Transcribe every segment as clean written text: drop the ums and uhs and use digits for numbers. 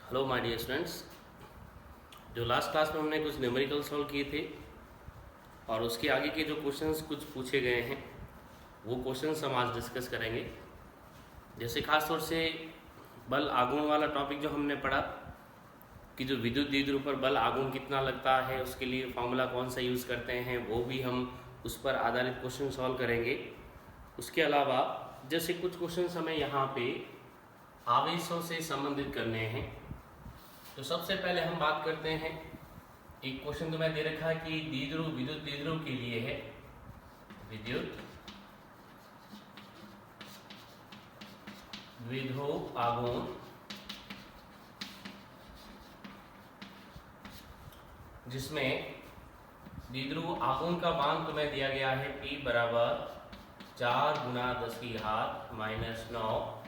Hello my dear students. जो last class में हमने कुछ न्यूमेरिकल सॉल्व किए थे और उसके आगे के जो क्वेश्चंस कुछ पूछे गए हैं वो क्वेश्चंस हम आज डिस्कस करेंगे। जैसे खास तौर से बल आघूर्ण वाला टॉपिक जो हमने पढ़ा कि जो विद्युत द्विध्रुव पर बल आघूर्ण कितना लगता है उसके लिए फॉर्मूला कौन सा यूज़ करते हैं, वो भी हम उस पर आधारित क्वेश्चन सॉल्व करेंगे। उसके अलावा जैसे कुछ क्वेश्चंस हमें यहाँ पे आवेशों से संबंधित करने हैं, तो सबसे पहले हम बात करते हैं। एक क्वेश्चन तो मैं दे रखा है कि द्विध्रुव विद्युत द्विध्रुव के लिए है, विद्युत द्विध्रुव आघूर्ण जिसमें द्विध्रुव आघूर्ण का मान तुम्हें दिया गया है P बराबर 4 गुना 10 की घात -9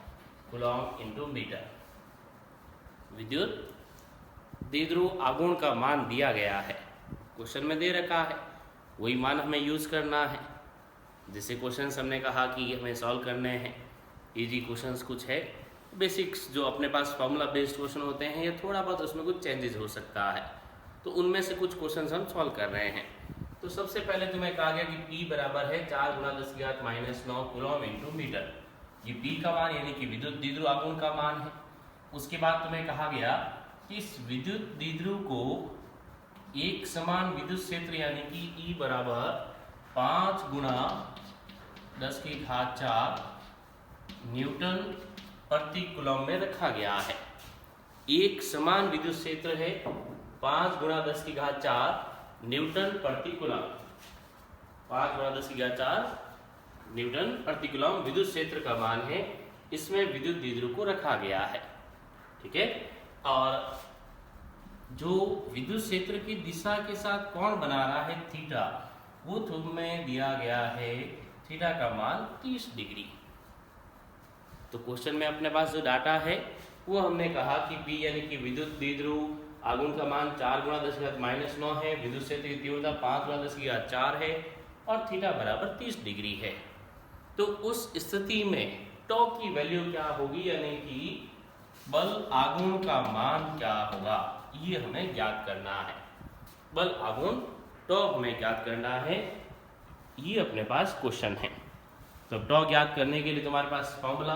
कूलॉम इंटू मीटर। विद्युत द्विध्रुव आघूर्ण का मान दिया गया है, क्वेश्चन में दे रखा है, वही मान हमें यूज़ करना है। जैसे क्वेश्चंस हमने कहा कि हमें सॉल्व करने हैं, इजी क्वेश्चंस कुछ है, बेसिक्स जो अपने पास फॉर्मूला बेस्ड क्वेश्चन होते हैं या थोड़ा बहुत उसमें कुछ चेंजेस हो सकता है, तो उनमें से कुछ क्वेश्चंस हम सॉल्व कर रहे हैं। तो सबसे पहले तुम्हें कहा गया कि P बराबर है 4 गुना 10 की घात -9 कूलॉम इंटू मीटर। ये P का मान यानी कि विद्युत द्विध्रुव आघूर्ण का मान है। उसके बाद तुम्हें कहा गया कि इस विद्युत द्विध्रुव को एक समान विद्युत क्षेत्र यानी कि E बराबर 5 गुना 10 की घात 4 न्यूटन प्रति कूलॉम में रखा गया है। एक समान विद्युत क्षेत्र है 5 गुना 10 की घात 4 न्यूटन प्रति कूलॉम। 5 गुना 10 की घात 4 न्यूटन प्रति कूलॉम विद्युत क्षेत्र का मान है। इसमें विद्युत द्विध्रुव को रखा गया है, ठीक है। और जो विद्युत क्षेत्र की दिशा के साथ कोण बना रहा है थीटा, वो तुम्हें दिया गया है थीटा का मान 30 डिग्री। तो क्वेश्चन में अपने पास जो डाटा है वो हमने कहा कि P यानी कि विद्युत द्विध्रुव आघूर्ण का मान 4 गुना 10 की घात -9 है, विद्युत क्षेत्र की तीव्रता 5 गुना 10 की घात 4 है और थीटा बराबर 30 डिग्री है। तो उस स्थिति में टॉ की वैल्यू क्या होगी यानी कि बल आघूर्ण का मान क्या होगा, ये हमें ज्ञात करना है। बल आघूर्ण टॉ हमें ज्ञात करना है, ये अपने पास क्वेश्चन है। तो टॉ ज्ञात करने के लिए तुम्हारे पास फॉर्मूला,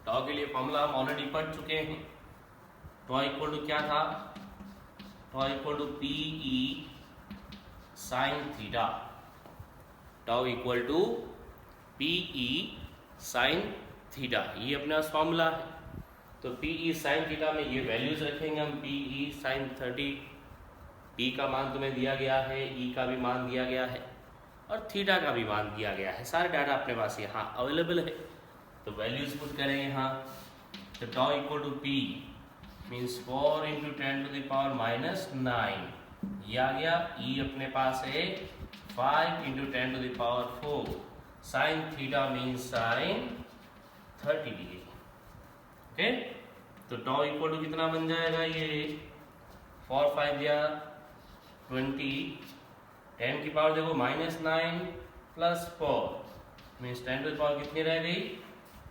टॉ के लिए फॉर्मूला हम ऑलरेडी पढ़ चुके हैं। टॉ इक्वल टू क्या था, tau equal to PE sine theta. Tau equal to PE sine theta, ये अपने पास फॉर्मूला है। तो PE साइन थीटा में ये वैल्यूज रखेंगे हम। PE साइन 30, P का मान तुम्हें दिया गया है, E का भी मान दिया गया है और थीटा का भी मान दिया गया है। सारे डाटा अपने पास यहाँ अवेलेबल है, तो वैल्यूज पुट करें यहाँ। तो टॉ इक्वल टू P मीन्स 4 × 10⁻⁹ ये आ गया। E अपने पास है 5 × 10⁴ sine theta means sign 30 degree. Okay, तो टॉ इक्वल टू कितना बन जाएगा, ये 4 5 या 20, 10 की पावर देखो -9 plus 4 means 10 to the power कितनी रह गई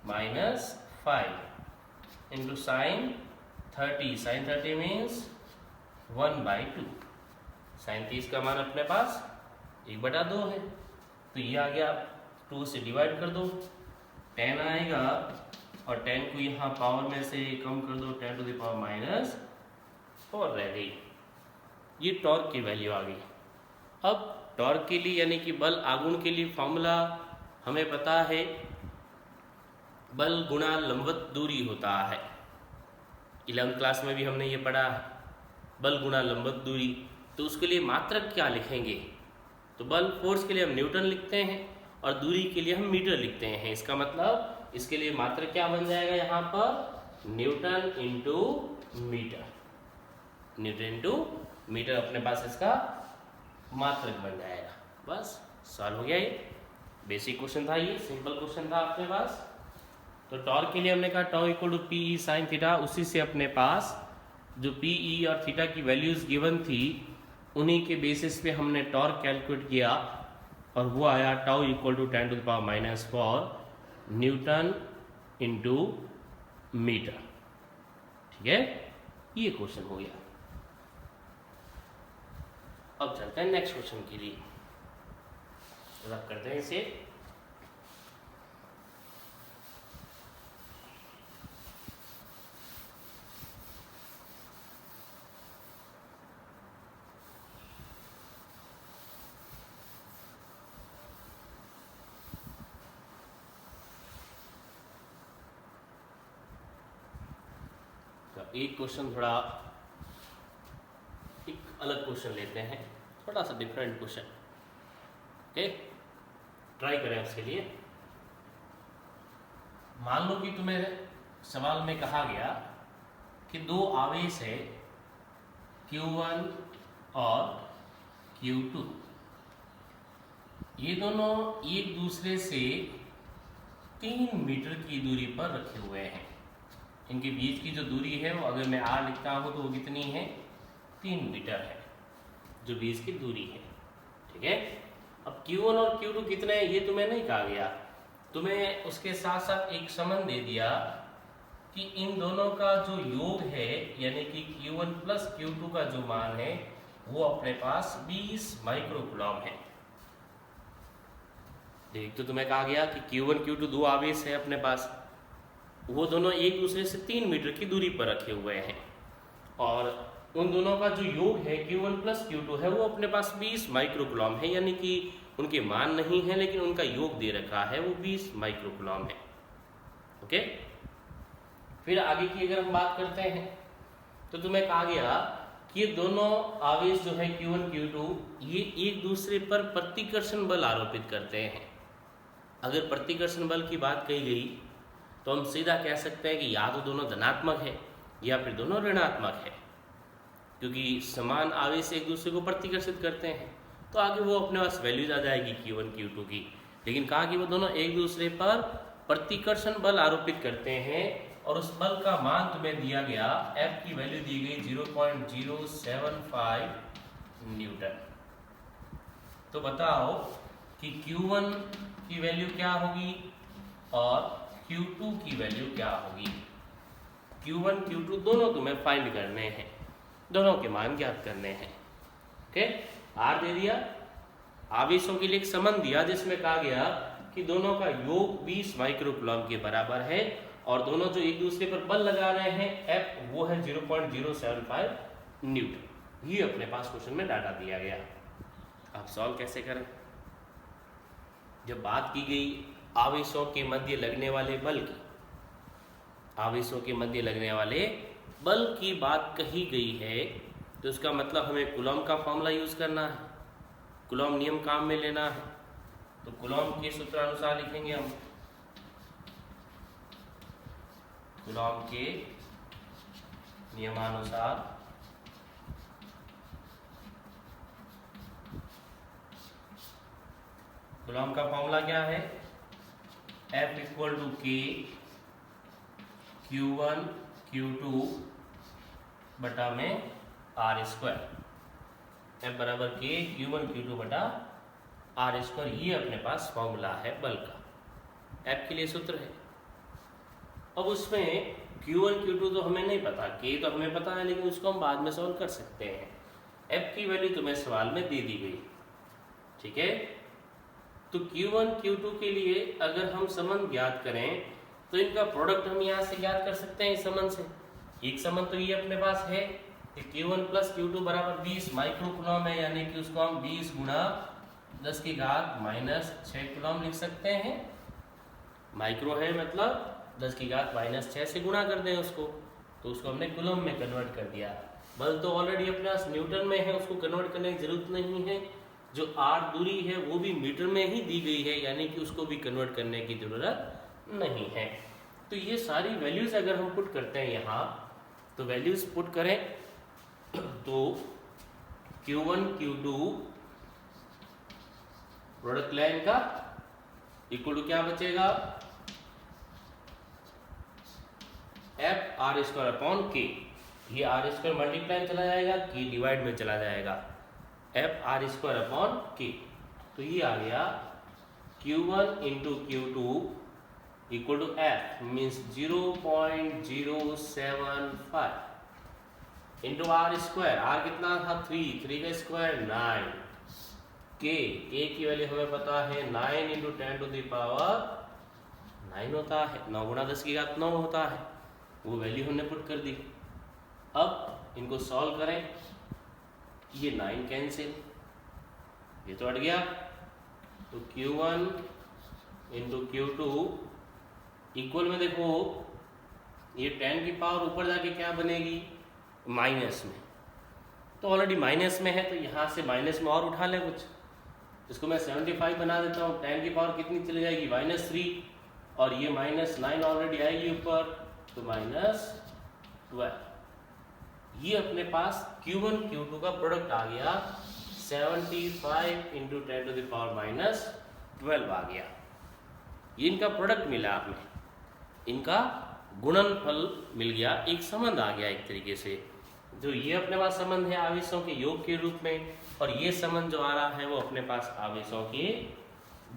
-5 into sine 30। Sine 30 means 1/2। Sine 30 का मान अपने पास 1/2 है, तो ये आ गया। 2 से डिवाइड कर दो, 10 आएगा और 10 को यहाँ पावर में से कम कर दो, 10 टू द पावर -4 रह गई। ये टॉर्क की वैल्यू आ गई। अब टॉर्क के लिए यानी कि बल आघूर्ण के लिए फॉर्मूला हमें पता है, बल गुणा लंबवत दूरी होता है। 11वीं क्लास में भी हमने ये पढ़ा है, बल गुणा लंबवत दूरी। तो उसके लिए मात्रक क्या लिखेंगे, तो बल फोर्स के लिए हम न्यूटन लिखते हैं और दूरी के लिए हम मीटर लिखते हैं। इसका मतलब इसके लिए मात्रक क्या बन जाएगा यहाँ पर, newton into metre. Newton into metre अपने पास इसका मात्रक बन जाएगा। बस सॉल्व हो गया। ये बेसिक क्वेश्चन था, ये सिंपल क्वेश्चन था अपने पास। तो टॉर्क के लिए हमने कहा tau equal to PE sine theta. उसी से अपने पास जो PE और थीटा की वैल्यूज गिवन थी उन्हीं के बेसिस पे हमने टॉर्क कैलकुलेट किया और वो आया tau equal to 10 to the power -4 newton into metre. ठीक है, ये क्वेश्चन हो गया। अब चलते हैं नेक्स्ट क्वेश्चन के लिए, रब करते हैं इसे। एक क्वेश्चन थोड़ा एक अलग क्वेश्चन लेते हैं, थोड़ा सा डिफरेंट क्वेश्चन। ओके, ट्राई करें उसके लिए। मान लो कि तुम्हें सवाल में कहा गया कि दो आवेश है Q1 और Q2, ये दोनों एक दूसरे से 3 मीटर की दूरी पर रखे हुए हैं। इनके बीच की जो दूरी है वो अगर मैं R लिखता हूँ तो वो कितनी है, 3 मीटर है जो बीच की दूरी है। ठीक है, अब Q1 और Q2 कितने हैं ये तुम्हें नहीं कहा गया, तुम्हें उसके साथ साथ एक संबंध दे दिया कि इन दोनों का जो योग है यानी कि Q1 प्लस Q2 का जो मान है वो अपने पास 20 माइक्रोकूलम है। देख, तो तुम्हें कहा गया कि Q1 Q2 दो आवेश है अपने पास, वो दोनों एक दूसरे से 3 मीटर की दूरी पर रखे हुए हैं और उन दोनों का जो योग है Q1 प्लस Q2 है वो अपने पास 20 माइक्रोकूलम है, यानी कि उनके मान नहीं है लेकिन उनका योग दे रखा है वो 20 माइक्रोकूलम है। ओके, फिर आगे की अगर हम बात करते हैं तो तुम्हें कहा गया कि ये दोनों आवेश जो है Q1 Q2 ये एक दूसरे पर प्रतिकर्षण बल आरोपित करते हैं। अगर प्रतिकर्षण बल की बात कही गई तो हम सीधा कह सकते हैं कि या तो दोनों धनात्मक है या फिर दोनों ऋणात्मक है, क्योंकि समान आवेश एक दूसरे को प्रतिकर्षित करते हैं। तो आगे वो अपने पास वैल्यूज आ जाएगी Q1 Q2 की, लेकिन कहा कि वो दोनों एक दूसरे पर प्रतिकर्षण बल आरोपित करते हैं और उस बल का मान तुम्हें दिया गया, F की वैल्यू दी गई 0.075 न्यूटन। तो बताओ कि Q1 की वैल्यू क्या होगी और Q2 की वैल्यू क्या होगी। Q1 Q2 दोनों तुम्हें फाइंड करने हैं, दोनों के मान ज्ञात करने हैं। ओके, R दे दिया, आवेशों के लिए एक संबंध दिया जिसमें कहा गया कि दोनों का योग 20 माइक्रोकूलम के बराबर है और दोनों जो एक दूसरे पर बल लगा रहे हैं F वो है 0.075 न्यूटन। ये अपने पास क्वेश्चन में डाटा दिया गया। अब सॉल्व कैसे करें। जब बात की गई आवेशों के मध्य लगने वाले बल की, आवेशों के मध्य लगने वाले बल की बात कही गई है तो उसका मतलब हमें कूलॉम का फॉर्मूला यूज करना है, कूलॉम नियम काम में लेना है। तो कूलॉम के सूत्रानुसार लिखेंगे हम, कूलॉम के नियमानुसार कूलॉम का फॉर्मूला क्या है, F equal to K Q1 Q2 बटा में R स्क्वायर। F बराबर K Q1 Q2 बटा R स्क्वायर, ये अपने पास फॉर्मूला है बल का, F के लिए सूत्र है। अब उसमें Q1 Q2 तो हमें नहीं पता, K तो हमें पता है लेकिन उसको हम बाद में सॉल्व कर सकते हैं। F की वैल्यू तुम्हें सवाल में दे दी गई, ठीक है। तो Q1 Q2 के लिए अगर हम संबंध ज्ञात करें तो इनका प्रोडक्ट हम यहाँ से ज्ञात कर सकते हैं इस संबंध से। एक संबंध तो ये अपने पास है कि Q1 प्लस Q2 बराबर 20 माइक्रोकूलम है, यानी कि उसको हम 20 गुणा 10 की घात माइनस 6 कूलम लिख सकते हैं। माइक्रो है मतलब 10 की घात माइनस 6 से गुणा कर दें उसको, तो उसको हमने कूलम में कन्वर्ट कर दिया। बल तो ऑलरेडी अपने पास न्यूटन में है, उसको कन्वर्ट करने की जरूरत नहीं है। जो R दूरी है वो भी मीटर में ही दी गई है, यानी कि उसको भी कन्वर्ट करने की जरूरत नहीं है। तो ये सारी वैल्यूज अगर हम पुट करते हैं यहाँ, तो वैल्यूज पुट करें तो Q1 Q2 प्रोडक्ट लाइन का इक्वल टू क्या बचेगा, F R square upon K। ये R स्क्वायर मल्टीप्लाई चला जाएगा, K डिवाइड में चला जाएगा, F R square upon K। तो ये आ गया Q1 into Q2 equal to F means 0.075 into R square. R कितना था 3 का स्क्वायर 9। के की वैल्यू हमें पता है 9 इंटू 10 टू द पावर 9 होता है, 9 गुणा 10 की घात 9 होता है। वो वैल्यू हमने पुट कर दी। अब इनको सॉल्व करें, ये 9 कैंसिल, ये तो हट गया। तो Q1 इंटू Q2 इक्वल में देखो ये 10 की पावर ऊपर जाके क्या बनेगी माइनस में, तो ऑलरेडी माइनस में है तो यहाँ से माइनस में और उठा ले कुछ। इसको मैं 75 बना देता हूँ। 10 की पावर कितनी चली जाएगी -3 और ये -9 ऑलरेडी आएगी ऊपर, तो -12। ये अपने पास Q1 Q2 का प्रोडक्ट आ गया 75 इंटू 10 टू द पावर -12 आ गया। ये इनका प्रोडक्ट मिला हमें, इनका गुणनफल मिल गया, एक संबंध आ गया एक तरीके से। जो ये अपने पास संबंध है आवेशों के योग के रूप में, और ये संबंध जो आ रहा है वो अपने पास आवेशों के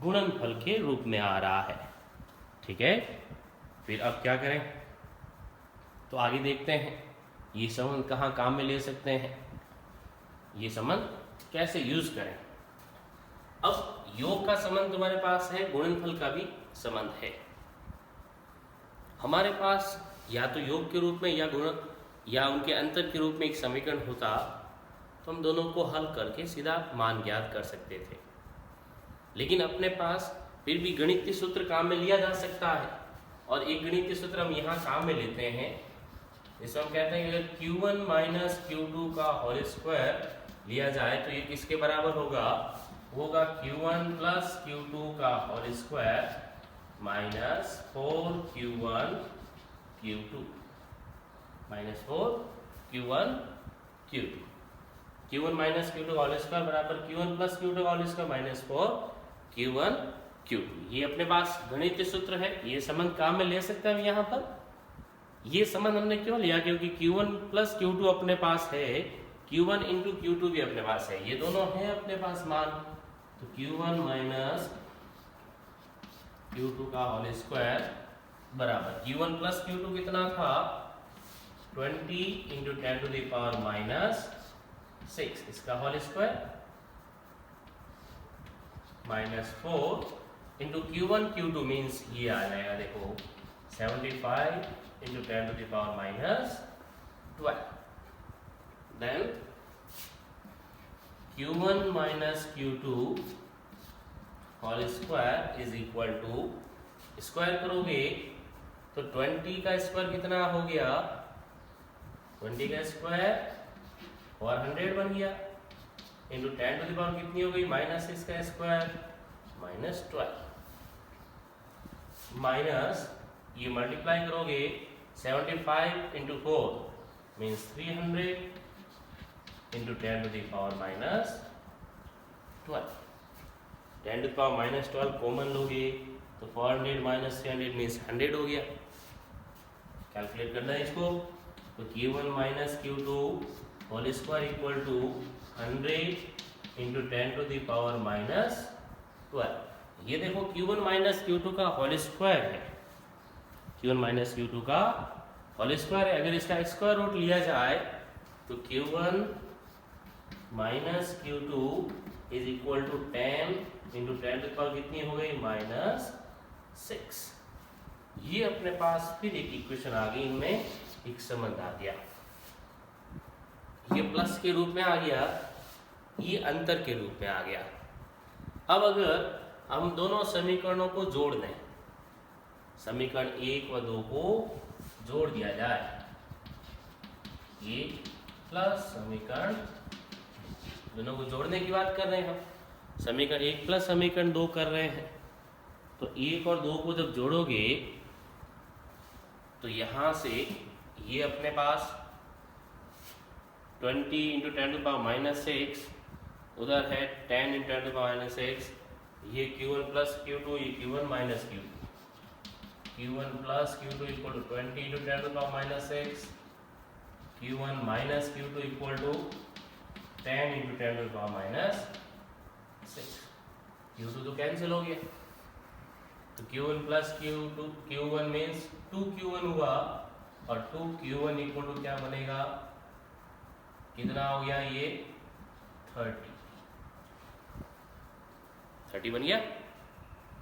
गुणनफल के रूप में आ रहा है। ठीक है, फिर अब क्या करें, तो आगे देखते हैं ये संबंध कहाँ काम में ले सकते हैं, ये संबंध कैसे यूज करें। अब योग का संबंध तुम्हारे पास है, गुणनफल का भी संबंध है। हमारे पास या तो योग के रूप में या गुण या उनके अंतर के रूप में एक समीकरण होता तो हम दोनों को हल करके सीधा मान ज्ञात कर सकते थे। लेकिन अपने पास फिर भी गणितीय सूत्र काम में लिया जा सकता है, और एक गणितीय सूत्र हम यहाँ काम में लेते हैं। इसमें हम कहते हैं कि अगर Q1 माइनस Q2 का होल स्क्वायर लिया जाए तो ये किसके बराबर होगा, होगा Q1 प्लस Q2 का whole square minus 4Q1 Q2 minus 4Q1 Q2। Q1 minus Q2 का होल स्क्वायर बराबर Q1 प्लस Q2 का whole square minus 4Q1 Q2। ये अपने पास गणितीय सूत्र है, ये संबंध काम में ले सकते हैं हम यहाँ पर। ये संबंध हमने क्यों लिया, क्योंकि Q1 प्लस Q2 अपने पास है, Q1 इंटू Q2 भी अपने पास है, ये दोनों हैं अपने पास मान। तो Q1 माइनस Q2 का होल स्क्वायर बराबर Q1 प्लस Q2 कितना था 20 इंटू 10 टू द पावर -6, इसका whole square -4 into Q1 Q2 means ये आ जाएगा देखो 75 into 10 to the power -12। Then Q1 minus Q2 whole square is equal to, square करोगे तो 20 का स्क्वायर कितना हो गया, 20 का स्क्वायर 400 बन गया, इंटू 10 टू द पावर कितनी हो गई -6 का स्क्वायर -12, माइनस ये मल्टीप्लाई करोगे 75 into 4 means 300 into 10 to the power -12। 10 to the power -12 common लोगे तो 400 माइनस 300 मीन्स 100 हो गया। कैलकुलेट करना है इसको, तो Q1 minus Q2 whole square equal to 100 into 10 to the power -12। ये देखो Q1 माइनस Q2 का होल स्क्वायर है, Q1 माइनस Q2 का होल स्क्वायर है। अगर इसका स्क्वायर रूट लिया जाए तो Q1 minus Q2 is equal to 10 into 10 to the power कितनी हो गई -6। ये अपने पास फिर एक इक्वेशन आ गई, इनमें एक संबंध आ गया, ये प्लस के रूप में आ गया, ये अंतर के रूप में आ गया। अब अगर हम दोनों समीकरणों को जोड़ दें, समीकरण 1 व 2 को जोड़ दिया जाए, ये प्लस समीकरण, दोनों को जोड़ने की बात कर रहे हैं हम, समीकरण 1 प्लस समीकरण 2 कर रहे हैं। तो 1 और 2 को जब जोड़ोगे तो यहां से ये अपने पास 20 इंटू 10 टू द पावर -6, उधर है 10 इंटू 10 टू द पावर -6, ये Q1 प्लस Q2, ये Q1 minus Q2, Q1 plus Q2 equal to 20 into 10 to the power -6, Q1 minus Q2 equal to 10 into 10 to the power -6। Q2 तो cancel हो गया, तो Q1 plus Q2 Q1 means 2Q1 हुआ और 2Q1 equal to क्या बनेगा, कितना हो गया ये 30 बन गया,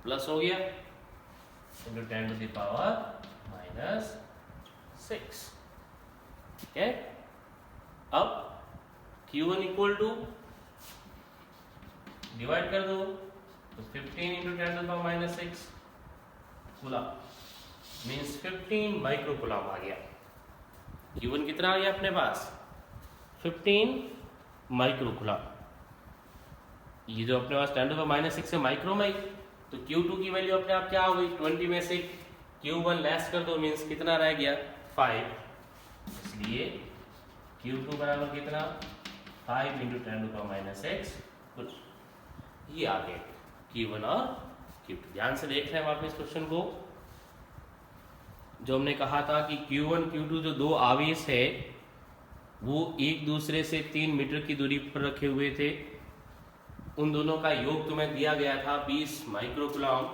प्लस हो गया इंटू 10 टू द पावर -6। ठीक है, अब Q1 इक्वल टू डिवाइड कर दो तो 15 into 10 to the power -6 coulomb means 15 micro coulomb आ गया। Q1 कितना आ गया अपने पास 15 माइक्रो कूलम। ये जो अपने पास 10 टू द पावर -6 है माइक्रो में, तो Q2 की वैल्यू अपने आप क्या हो गई 20 में से Q1 लेस कर दो मीन्स कितना रह गया 5, इसलिए Q2 बराबर कितना 5 इंटू 10 टू द पावर -6 कुछ ये आ गए Q1 और Q2। ध्यान से देख रहे हैं वापस क्वेश्चन को, जो हमने कहा था कि Q1 Q2 जो दो आवेश है वो एक दूसरे से 3 मीटर की दूरी पर रखे हुए थे, उन दोनों का योग तुम्हें दिया गया था 20 माइक्रोकूलम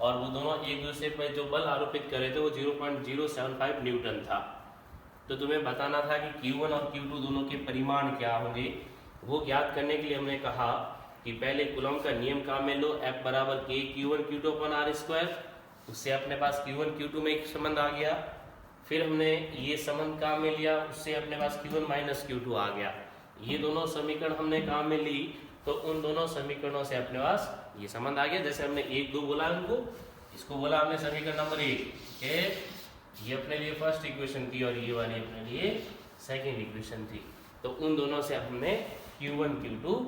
और वो दोनों एक दूसरे पर जो बल आरोपित कर रहे थे वो 0.075 न्यूटन था। तो तुम्हें बताना था कि Q1 और Q2 दोनों के परिमाण क्या होंगे। वो ज्ञात करने के लिए हमने कहा कि पहले कूलम का नियम काम में लो, F बराबर K Q1 Q2 अपन R स्क्वायर, उससे अपने पास Q1 Q2 में एक संबंध आ गया। फिर हमने ये संबंध काम में लिया, उससे अपने पास Q1 माइनस Q2 आ गया। ये दोनों समीकरण हमने काम में ली तो उन दोनों समीकरणों से अपने पास ये संबंध आ गया। जैसे हमने 1 2 बोला उनको, इसको बोला हमने समीकरण नंबर 1, ये अपने लिए फर्स्ट इक्वेशन थी और ये वाली अपने लिए सेकंड इक्वेशन थी। तो उन दोनों से हमने Q1 Q2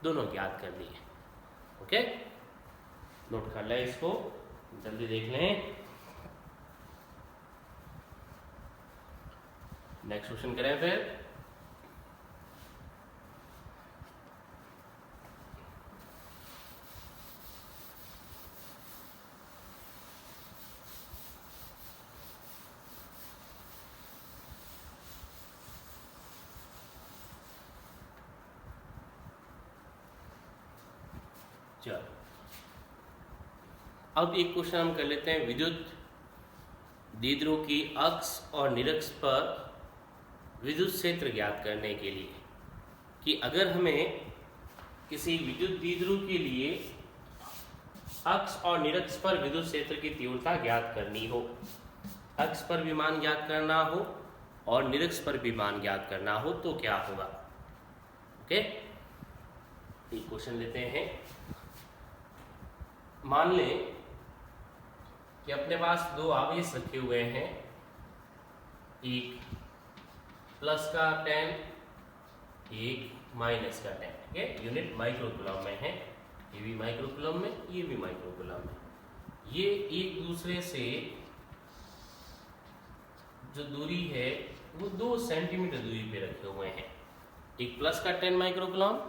दोनों ज्ञात कर लिए। ओके, नोट कर ले, इसको जल्दी देख लें। नेक्स्ट क्वेश्चन करें फिर। चलो अब एक क्वेश्चन हम कर लेते हैं विद्युत द्विध्रुव की अक्ष और निरक्ष पर विद्युत क्षेत्र ज्ञात करने के लिए, कि अगर हमें किसी विद्युत द्विध्रुव के लिए अक्ष और निरक्ष पर विद्युत क्षेत्र की तीव्रता ज्ञात करनी हो, अक्ष पर भी मान ज्ञात करना हो और निरक्ष पर भी मान ज्ञात करना हो तो क्या होगा। ओके, एक क्वेश्चन लेते हैं। मान लें कि अपने पास दो आवेश रखे हुए हैं, एक प्लस का 10 एक माइनस का 10, ठीक है, यूनिट माइक्रोकूलम में है, ये भी माइक्रोकूलम में ये भी माइक्रोकूलम में। ये एक दूसरे से जो दूरी है वो 2 सेंटीमीटर दूरी पे रखे हुए हैं। एक प्लस का 10 माइक्रोकूलम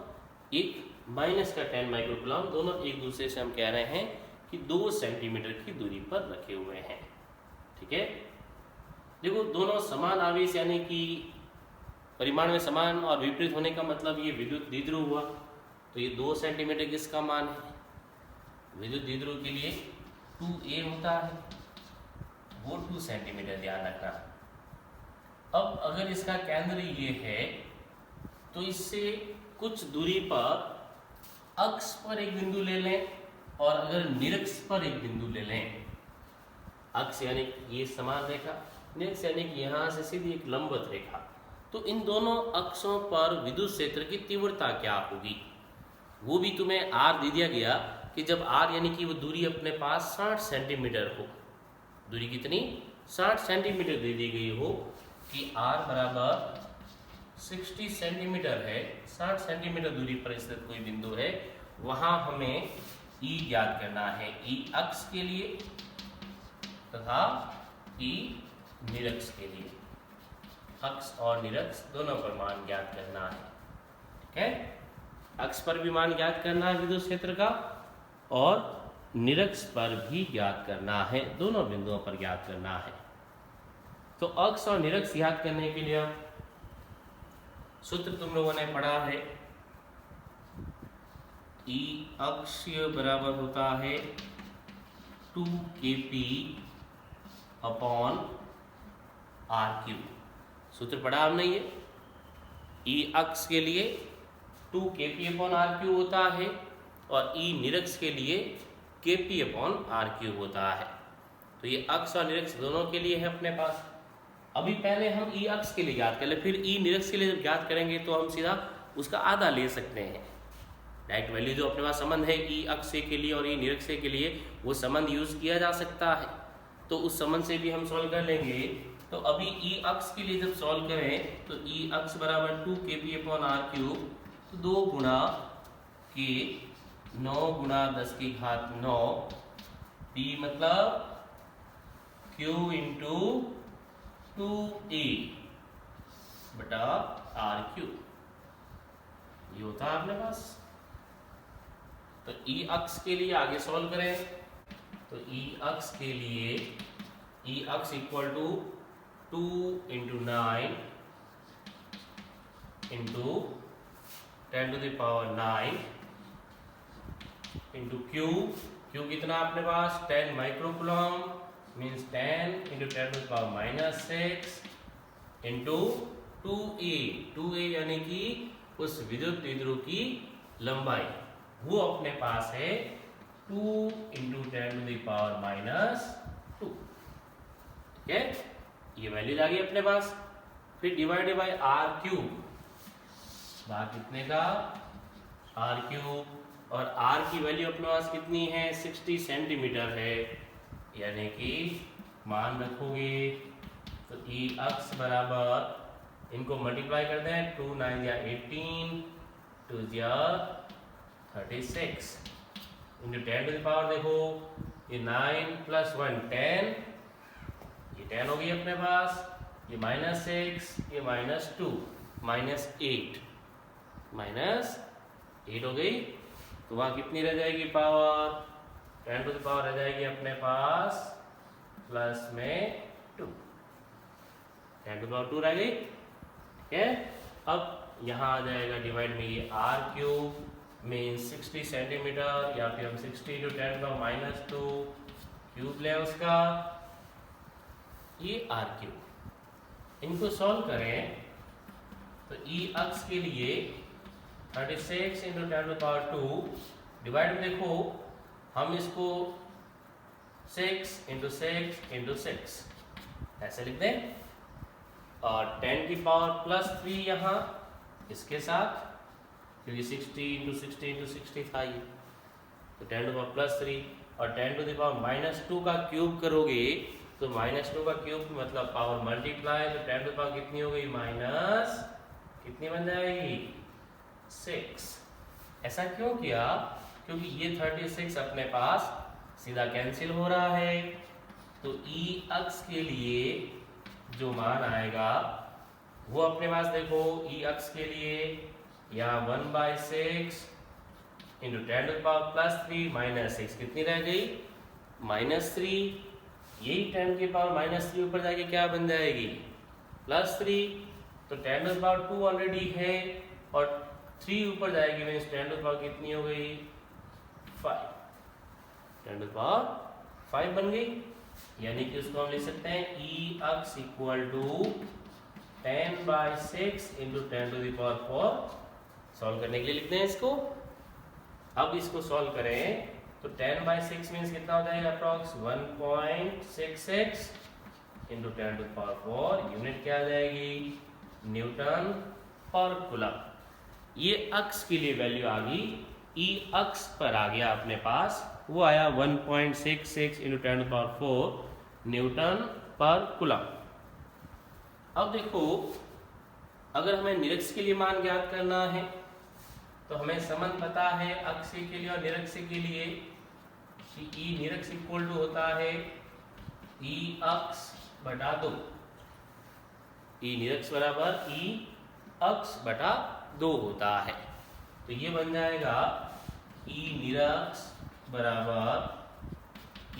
एक माइनस का 10 माइक्रोकूलम, दोनों एक दूसरे से हम कह रहे हैं कि 2 सेंटीमीटर की दूरी पर रखे हुए हैं। ठीक है, देखो दोनों समान आवेश यानी कि परिमाण में समान और विपरीत होने का मतलब ये विद्युत द्विध्रुव हुआ। तो ये 2 सेंटीमीटर किसका मान है, विद्युत द्विध्रुव के लिए 2a होता है, वो 2 सेंटीमीटर ध्यान रखना। अब अगर इसका केंद्र ये है तो इससे कुछ दूरी पर अक्ष पर एक बिंदु ले लें और अगर निरक्ष पर एक बिंदु ले लें। अक्ष यानी ये समान रेखा, निरक्ष यानी कि यहाँ से सीधी एक लंबवत रेखा। तो इन दोनों अक्षों पर विद्युत क्षेत्र की तीव्रता क्या होगी, वो भी तुम्हें r दे दिया गया कि जब r यानी कि वो दूरी अपने पास 60 सेंटीमीटर हो, दूरी कितनी 60 सेंटीमीटर दे दी गई हो कि r बराबर 60 सेंटीमीटर है, 60 सेंटीमीटर दूरी पर स्थित कोई बिंदु है, वहां हमें E ज्ञात करना है, E अक्ष के लिए तथा E निरक्ष के लिए। अक्ष और निरक्ष दोनों पर मान ज्ञात करना है। ठीक है, अक्ष पर भी मान ज्ञात करना है विद्युत क्षेत्र का और निरक्ष पर भी ज्ञात करना है, दोनों बिंदुओं पर ज्ञात करना है। तो अक्ष और निरक्ष ज्ञात करने के लिए सूत्र तुम लोगों ने पढ़ा है, E अक्षीय बराबर होता है 2kp अपॉन r3। सूत्र पढ़ा आपने ये, ई अक्ष के लिए 2kp अपॉन r3 होता है और ई निरक्ष के लिए kp अपॉन r3 होता है। तो ये अक्ष और निरक्ष दोनों के लिए है अपने पास। अभी पहले हम ई अक्ष के लिए ज्ञात कर ले, फिर ई निरक्ष के लिए जब ज्ञात करेंगे तो हम सीधा उसका आधा ले सकते हैं। डायरेक्ट वैल्यू जो अपने पास संबंध है ई अक्ष के लिए और ई निरक्ष के लिए, वो संबंध यूज किया जा सकता है, तो उस संबंध से भी हम सॉल्व कर लेंगे। तो अभी ई अक्ष के लिए जब सॉल्व करें तो ई अक्ष बराबर 2kp अपॉन r3, तो 2 गुणा के 9 गुणा 10 की घात 9 p मतलब q इंटू 2a बटा r3, ये होता है अपने पास। तो ई अक्ष के लिए आगे सॉल्व करें, तो ई अक्ष के लिए ई अक्ष equal to 2 into 9 into 10 to the power 9 into Q कितना अपने पास 10 microcoulomb means 10 into 10 to the power -6 into 2a यानी कि उस विद्युत द्विध्रुव की लंबाई, वो अपने पास है 2 इंटू 10 टू द पावर -2। ठीक है, ये वैल्यू आ गई अपने पास। फिर डिवाइडेड बाय r3, भाग कितने का r3, और r की वैल्यू अपने पास कितनी है 60 सेंटीमीटर है, यानी कि मान रखोगे तो ई अक्ष बराबर, इनको मल्टीप्लाई कर दें, 2 9 या 18 2 या 36 इंटू 10 टू द पावर, देखो ये 9 प्लस 1 10, ये 10 हो गई अपने पास, ये -6, ये -2 -8 हो गई। तो वहाँ कितनी रह जाएगी पावर, 10 टू द पावर रह जाएगी अपने पास प्लस में 2, 10 टू द पावर 2 रह गई। ठीक है, अब यहाँ आ जाएगा डिवाइड में ये r3 मीन्स 60 सेंटीमीटर, या फिर हम 60 इंटू 10 का -2 क्यूब ले उसका, ये r3। इनको सॉल्व करें तो ई अक्ष के लिए 36 इंटू 10 टू पावर 2 डिवाइड में, देखो हम इसको 6 इंटू 6 इंटू 6 ऐसे लिख दें, और 10 की पावर +3 यहाँ इसके साथ, क्योंकि 60 इंटू 60 इंटू 60 था ये, तो 10 टू पावर +3 और 10 टू द पावर -2 का क्यूब करोगे तो -2 का क्यूब मतलब पावर मल्टीप्लाई, तो 10 टू पावर कितनी हो गई कितनी बन जाएगी 6। ऐसा क्यों किया, क्योंकि ये 36 अपने पास सीधा कैंसिल हो रहा है। तो ई अक्ष के लिए जो मान आएगा वो अपने पास, देखो ई अक्ष के लिए यहाँ 1/6 इंटू 10 टू द पावर +3 -6 कितनी रह गई -3, यही 10 की पावर -3 ऊपर जाके क्या बन जाएगी +3, तो 10 टू द पावर 2 ऑलरेडी है और 3 ऊपर जाएगी मीन्स 10 टू द पावर कितनी हो गई 5, 10 टू द पावर 5 बन गई। यानी कि उसको हम लिख सकते हैं ई अक्ष equal to 10/6 into 10 to the power 4। Solve करने के लिए लिखते हैं इसको। अब इसको सॉल्व करें तो 10/6 मीन्स कितना हो जाएगा approx 1.66 into 10 to the power 4, unit क्या आ जाएगी न्यूटन पर कूलम। ये अक्ष के लिए वैल्यू आ गई, ई अक्ष पर आ गया अपने पास, वो आया 1.66 into 10 to the power 4 newton पर कूलम। अब देखो, अगर हमें निरक्ष के लिए मान ज्ञात करना है तो हमें संबंध पता है अक्ष के लिए और निरक्ष के लिए कि ई निरक्ष इक्वल टू होता है ई अक्ष बटा 2, ई निरक्ष बराबर ई अक्ष बटा 2 होता है। तो ये बन जाएगा ई निरक्ष बराबर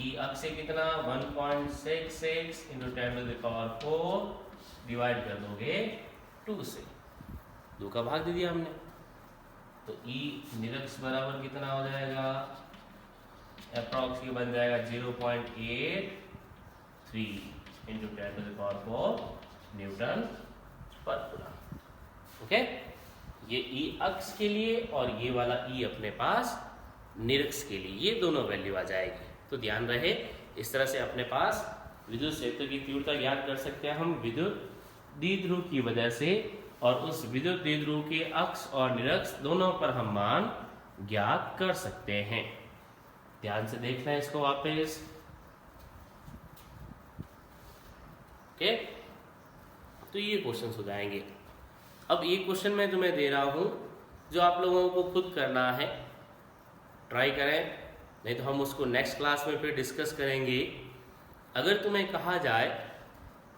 ई अक्ष से कितना 1.66 into 10 to the power 4 divide कर दोगे 2 से, 2 का भाग दे दिया हमने, तो ई निरक्ष बराबर कितना हो जाएगा अप्रॉक्स ये बन जाएगा 0.83 इंटू 10⁴ न्यूटन पर कूलम। ओके, ये ई अक्ष के लिए और ये वाला ई अपने पास निरक्ष के लिए, ये दोनों वैल्यू आ जाएगी। तो ध्यान रहे, इस तरह से अपने पास विद्युत क्षेत्र की तीव्रता ज्ञात कर सकते हैं हम विद्युत द्विध्रुव की वजह से, और उस विद्युत द्विध्रुव के अक्ष और निरक्ष दोनों पर हम मान ज्ञात कर सकते हैं। ध्यान से देखना है इसको वापस। ओके, तो ये क्वेश्चन हो जाएंगे। अब ये क्वेश्चन मैं तुम्हें दे रहा हूं जो आप लोगों को खुद करना है, ट्राई करें, नहीं तो हम उसको नेक्स्ट क्लास में फिर डिस्कस करेंगे। अगर तुम्हें कहा जाए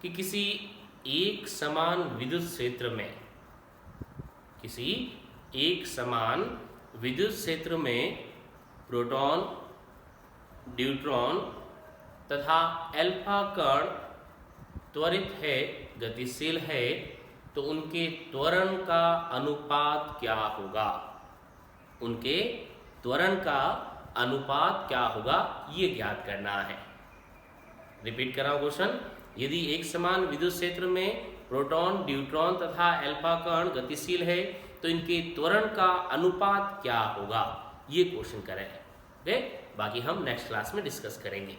कि किसी एक समान विद्युत क्षेत्र में, किसी एक समान विद्युत क्षेत्र में प्रोटॉन, न्यूट्रॉन तथा अल्फा कण त्वरित है, गतिशील है, तो उनके त्वरण का अनुपात क्या होगा? उनके त्वरण का अनुपात क्या होगा, ये ज्ञात करना है। रिपीट कर रहा हूं क्वेश्चन। यदि एक समान विद्युत क्षेत्र में प्रोटॉन, न्यूट्रॉन तथा अल्फा कण गतिशील है, तो इनके त्वरण का अनुपात क्या होगा, ये क्वेश्चन करें। ओके, बाकी हम नेक्स्ट क्लास में डिस्कस करेंगे।